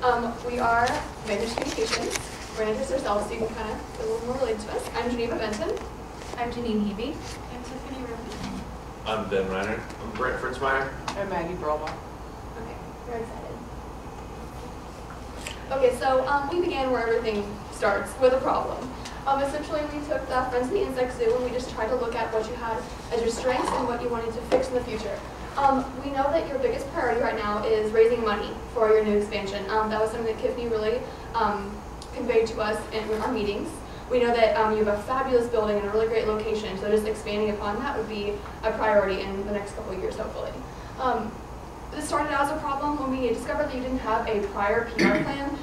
We are Vantage Communications. We're going to introduce ourselves so you can kind of get a little more related to us. I'm Geneva Benton. I'm Janine Hebe. I'm Tiffany Rubin. I'm Ben Reiner. I'm Brent Fritzmeyer. I'm Maggie Broma. Okay, we're excited. Okay, so we began where everything starts, with a problem. Essentially, we took the Friends of the Insect Zoo and we just tried to look at what you had as your strengths and what you wanted to fix in the future. We know that your biggest priority right now is raising money for your new expansion. That was something that Tiffany really conveyed to us in our meetings. We know that you have a fabulous building and a really great location, so just expanding upon that would be a priority in the next couple of years, hopefully. This started out as a problem when we discovered that you didn't have a prior PR plan.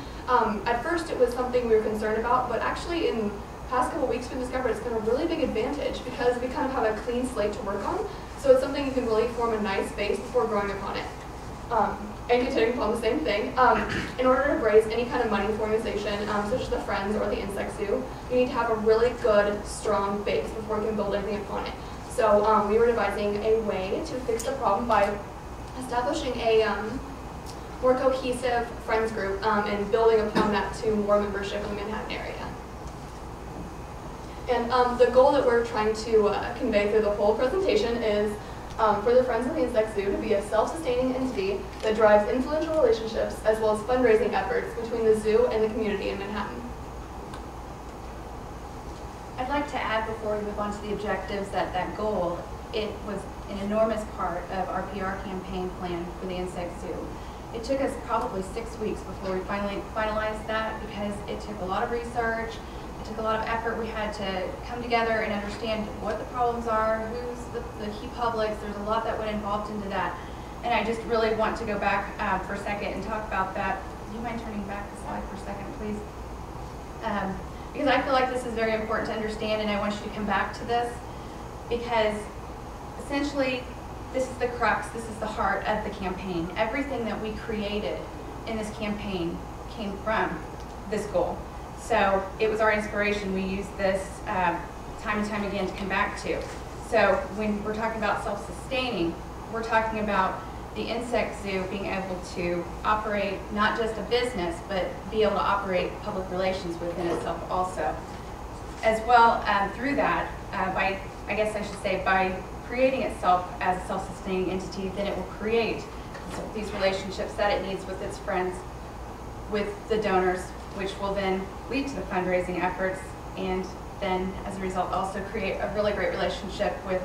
At first, it was something we were concerned about, but actually in the past couple of weeks, we discovered it's been a really big advantage because we kind of have a clean slate to work on. So it's something you can really form a nice base before growing upon it. And continuing upon the same thing, in order to raise any kind of money for an organization, such as the Friends or the Insect Zoo, you need to have a really good, strong base before you can build anything upon it. So we were devising a way to fix the problem by establishing a more cohesive Friends group and building upon that to more membership in the Manhattan area. And the goal that we're trying to convey through the whole presentation is for the Friends of the Insect Zoo to be a self-sustaining entity that drives influential relationships as well as fundraising efforts between the zoo and the community in Manhattan. I'd like to add before we move on to the objectives that goal, it was an enormous part of our PR campaign plan for the Insect Zoo. It took us probably 6 weeks before we finally finalized that because it took a lot of research. It took a lot of effort. We had to come together and understand what the problems are, who's the key publics. There's a lot that went involved into that. And I just really want to go back for a second and talk about that. Do you mind turning back the slide for a second, please? Because I feel like this is very important to understand, and I want you to come back to this because essentially this is the crux, this is the heart of the campaign. Everything that we created in this campaign came from this goal. So it was our inspiration. We used this time and time again to come back to. So when we're talking about self-sustaining, we're talking about the Insect Zoo being able to operate not just a business, but be able to operate public relations within itself also. As well, through that, by, I guess I should say, by creating itself as a self-sustaining entity, then it will create these relationships that it needs with its friends, with the donors, which will then lead to the fundraising efforts, and then as a result also create a really great relationship with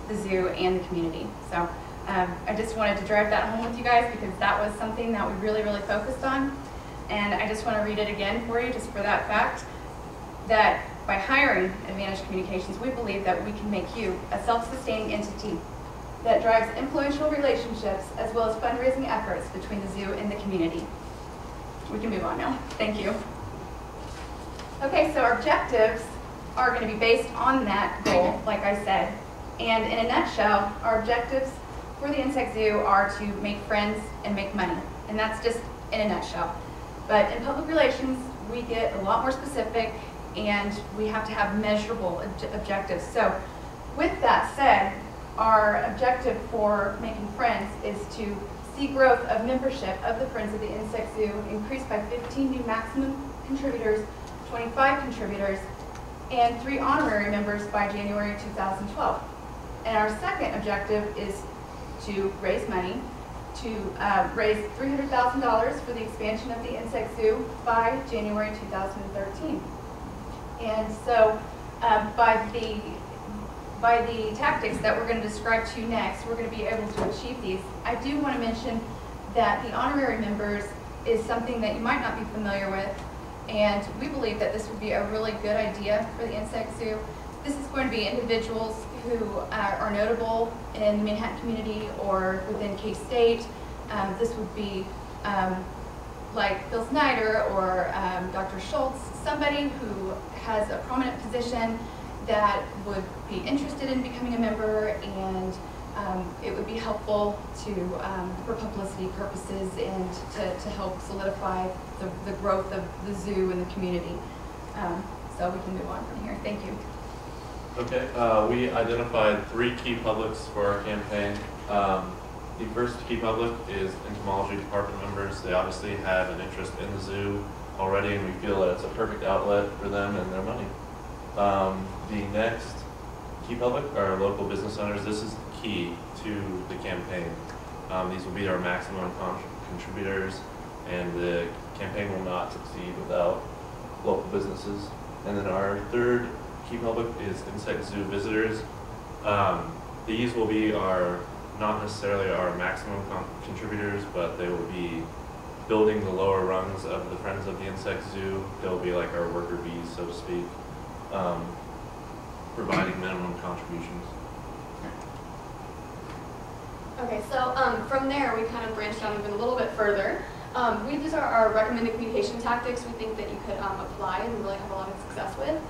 the zoo and the community. So I just wanted to drive that home with you guys because that was something that we really, really focused on. And I just want to read it again for you just for that fact, that by hiring Advantage Communications, we believe that we can make you a self-sustaining entity that drives influential relationships as well as fundraising efforts between the zoo and the community. We can move on now. Thank you. Okay, so our objectives are going to be based on that goal, like I said. And in a nutshell, our objectives for the Insect Zoo are to make friends and make money. And that's just in a nutshell. But in public relations, we get a lot more specific and we have to have measurable objectives. So with that said, our objective for making friends is to see growth of membership of the Friends of the Insect Zoo increased by 15 new maximum contributors, 25 contributors, and 3 honorary members by January 2012. And our second objective is to raise money, to raise $300,000 for the expansion of the Insect Zoo by January 2013. And so by the tactics that we're going to describe to you next, we're going to be able to achieve these. I do want to mention that the honorary members is something that you might not be familiar with, and we believe that this would be a really good idea for the Insect Zoo. This is going to be individuals who are notable in the Manhattan community or within K-State. This would be like Phil Snyder or Dr. Schultz, somebody who has a prominent position that would be interested in becoming a member, and it would be helpful for publicity purposes and to help solidify the growth of the zoo and the community. So we can move on from here. Thank you. Okay, we identified 3 key publics for our campaign. The first key public is entomology department members. They obviously have an interest in the zoo already, and we feel that it's a perfect outlet for them and their money. The next key public are local business owners. This is key to the campaign. These will be our maximum contributors, and the campaign will not succeed without local businesses. And then our third key public is insect zoo visitors. These will be not necessarily our maximum contributors, but they will be building the lower rungs of the Friends of the Insect Zoo. They'll be like our worker bees, so to speak, providing minimum contributions. Okay, so from there, we kind of branched out even a little bit further. These are our recommended communication tactics we think that you could apply and really have a lot of success with.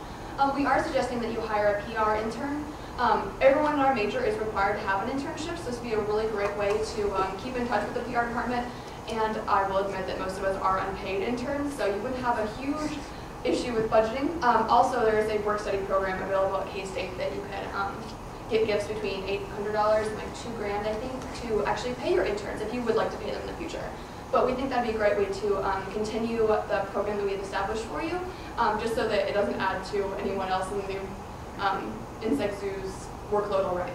We are suggesting that you hire a PR intern. Everyone in our major is required to have an internship, so this would be a really great way to keep in touch with the PR department. And I will admit that most of us are unpaid interns, so you wouldn't have a huge issue with budgeting. Also, there is a work-study program available at K-State that you could get gifts between $800 and like $2,000, I think, to actually pay your interns if you would like to pay them in the future. But we think that'd be a great way to continue the program that we have established for you, just so that it doesn't add to anyone else in the insect zoo's workload already.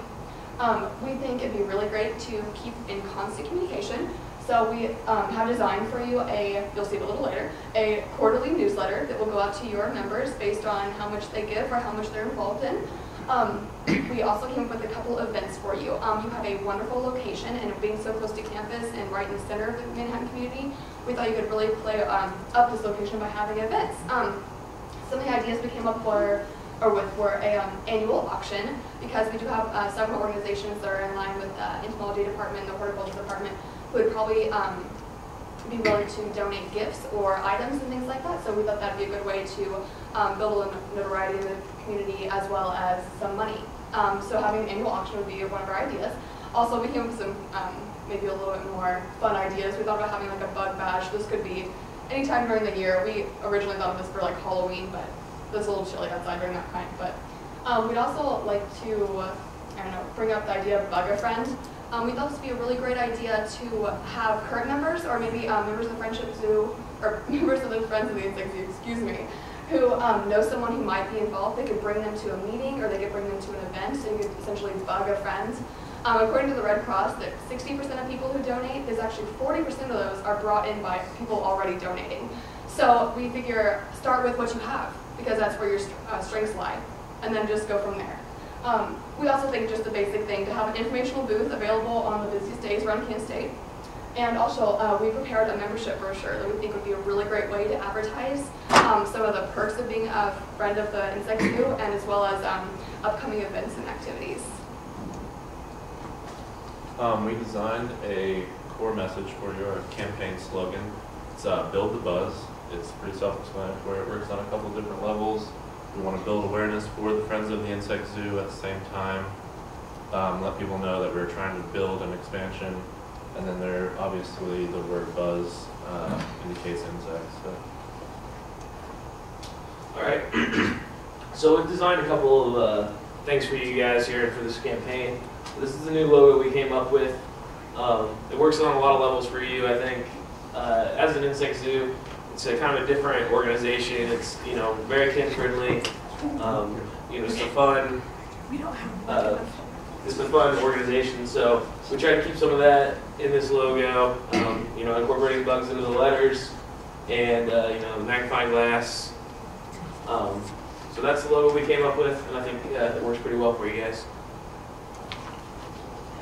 We think it'd be really great to keep in constant communication. So we have designed for you you'll see it a little later, a quarterly newsletter that will go out to your members based on how much they give or how much they're involved in. We also came up with a couple events for you. You have a wonderful location, and being so close to campus and right in the center of the Manhattan community, we thought you could really play up this location by having events. Some of the ideas we came up were an annual auction, because we do have several organizations that are in line with the entomology department, the horticulture department, who would probably be willing to donate gifts or items and things like that. So we thought that'd be a good way to build a notoriety in the community as well as some money. So having an annual auction would be one of our ideas. Also, we came up with some maybe a little bit more fun ideas. We thought about having like a bug bash. This could be anytime during the year. We originally thought of this for like Halloween, but it's a little chilly outside during that time. But we'd also like to, I don't know, bring up the idea of Bug a Friend. We thought this would be a really great idea to have current members, or maybe members of the Friendship Zoo, or members of the Friends of the Insect Zoo, excuse me, who know someone who might be involved. They could bring them to a meeting, or they could bring them to an event, so you could essentially bug a friend. According to the Red Cross, that 60% of people who donate, is actually 40% of those are brought in by people already donating. So we figure start with what you have, because that's where your strengths lie, and then just go from there. We also think just the basic thing to have an informational booth available on the busiest days around Kansas State. And also, we prepared a membership brochure that we think would be a really great way to advertise some of the perks of being a friend of the Insect Zoo, and as well as upcoming events and activities. We designed a core message for your campaign slogan. It's Build the Buzz. It's pretty self-explanatory. It works on a couple different levels. We want to build awareness for the Friends of the Insect Zoo at the same time. Let people know that we're trying to build an expansion. And then there, obviously, the word buzz indicates insects. So. All right. So we've designed a couple of things for you guys here for this campaign. This is the new logo we came up with. It works on a lot of levels for you, I think. As an insect zoo, it's a kind of a different organization. It's very kid friendly. It's a fun. It's a fun organization. So we try to keep some of that in this logo. Incorporating bugs into the letters, and magnifying glass. So that's the logo we came up with, and I think it works pretty well for you guys.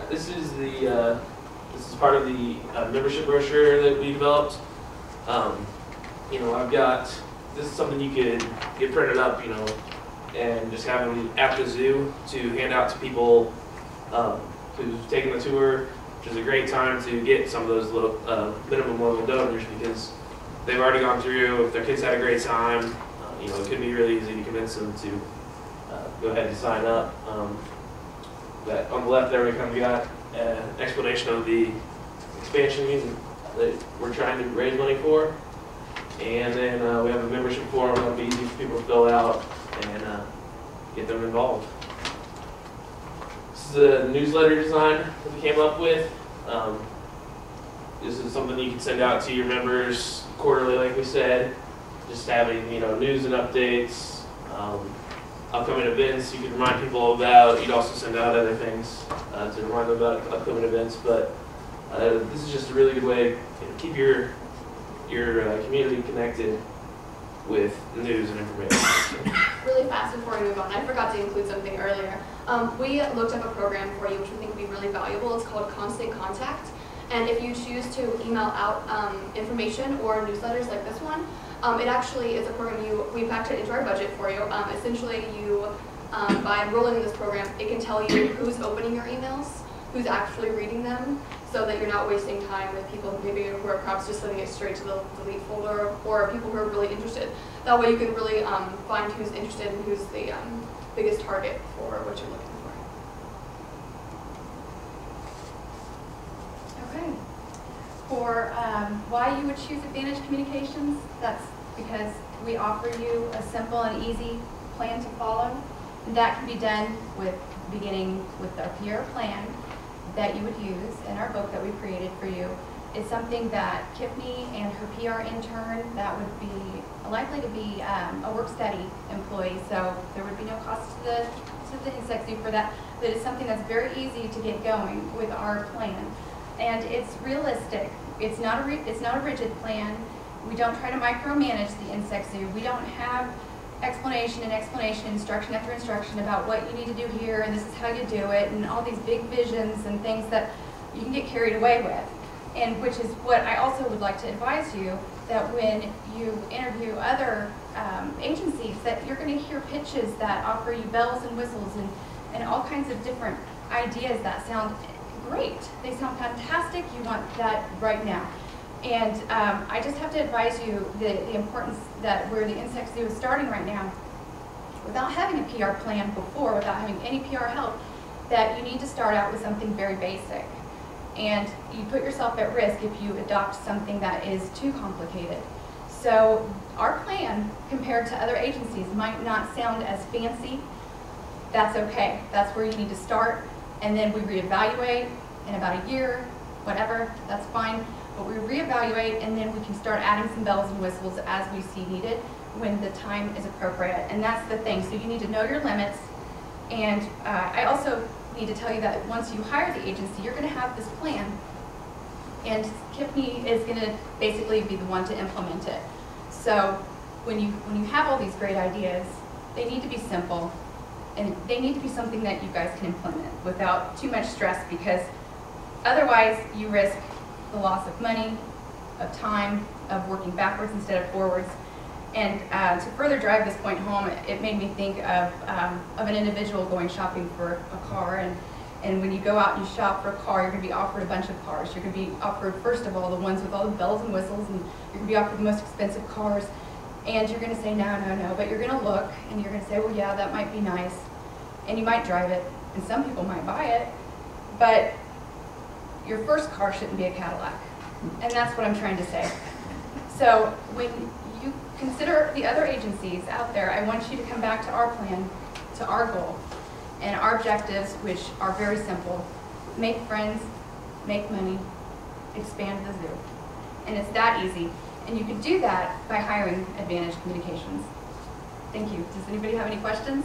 This is part of the membership brochure that we developed. This is something you could get printed up, and just have them at the zoo to hand out to people who've taken the tour, which is a great time to get some of those little minimum level donors, because they've already gone through. If their kids had a great time, it could be really easy to convince them to go ahead and sign up. That on the left there, we kind of got an explanation of the expansion that we're trying to raise money for. And then we have a membership form that'll be easy for people to fill out and get them involved. This is a newsletter design that we came up with. This is something you can send out to your members quarterly, like we said. Just having, news and updates, upcoming events you can remind people about. You'd also send out other things to remind them about upcoming events. But this is just a really good way to keep your community connected with news and information. Really fast before we move on, I forgot to include something earlier. We looked up a program for you which we think would be really valuable. It's called Constant Contact. And if you choose to email out information or newsletters like this one, it actually is a program we packed it into our budget for you. Essentially, by enrolling in this program, it can tell you who's opening your emails, who's actually reading them, so that you're not wasting time with people maybe who are perhaps just sending it straight to the delete folder, or people who are really interested. That way you can really find who's interested and who's the biggest target for what you're looking for. Okay. For why you would choose Advantage Communications, that's because we offer you a simple and easy plan to follow. And that can be done beginning with our PR plan that you would use in our book that we created for you. It's something that Kipney and her PR intern, that would be likely to be a work study employee, so there would be no cost to the insect zoo for that. But it's something that's very easy to get going with our plan. And it's realistic. It's not a rigid plan. We don't try to micromanage the insect zoo. We don't have explanation, instruction after instruction about what you need to do here, and this is how you do it, and all these big visions and things that you can get carried away with. And which is what I also would like to advise you, that when you interview other agencies, that you're going to hear pitches that offer you bells and whistles and all kinds of different ideas that sound great. They sound fantastic. You want that right now. And I just have to advise you the importance that where the insect zoo is starting right now, without having a PR plan before, without having any PR help, that you need to start out with something very basic. And you put yourself at risk if you adopt something that is too complicated. So our plan, compared to other agencies, might not sound as fancy. That's okay. That's where you need to start. And then we reevaluate in about a year, whatever, that's fine. But we reevaluate, and then we can start adding some bells and whistles as we see needed when the time is appropriate. And that's the thing. So you need to know your limits. And I also need to tell you that once you hire the agency, you're going to have this plan. And Kipney is going to basically be the one to implement it. So when you have all these great ideas, they need to be simple. And they need to be something that you guys can implement without too much stress, because otherwise you risk the loss of money, of time, of working backwards instead of forwards. And to further drive this point home, it made me think of an individual going shopping for a car. And when you go out and you shop for a car, you're going to be offered a bunch of cars. You're going to be offered, first of all, the ones with all the bells and whistles, and you're going to be offered the most expensive cars. And you're going to say, no, no, no. But you're going to look, and you're going to say, well, yeah, that might be nice. And you might drive it, and some people might buy it. But your first car shouldn't be a Cadillac. And that's what I'm trying to say. So when you consider the other agencies out there, I want you to come back to our plan, to our goal, and our objectives, which are very simple. Make friends, make money, expand the zoo. And it's that easy. And you can do that by hiring Advantage Communications. Thank you. Does anybody have any questions?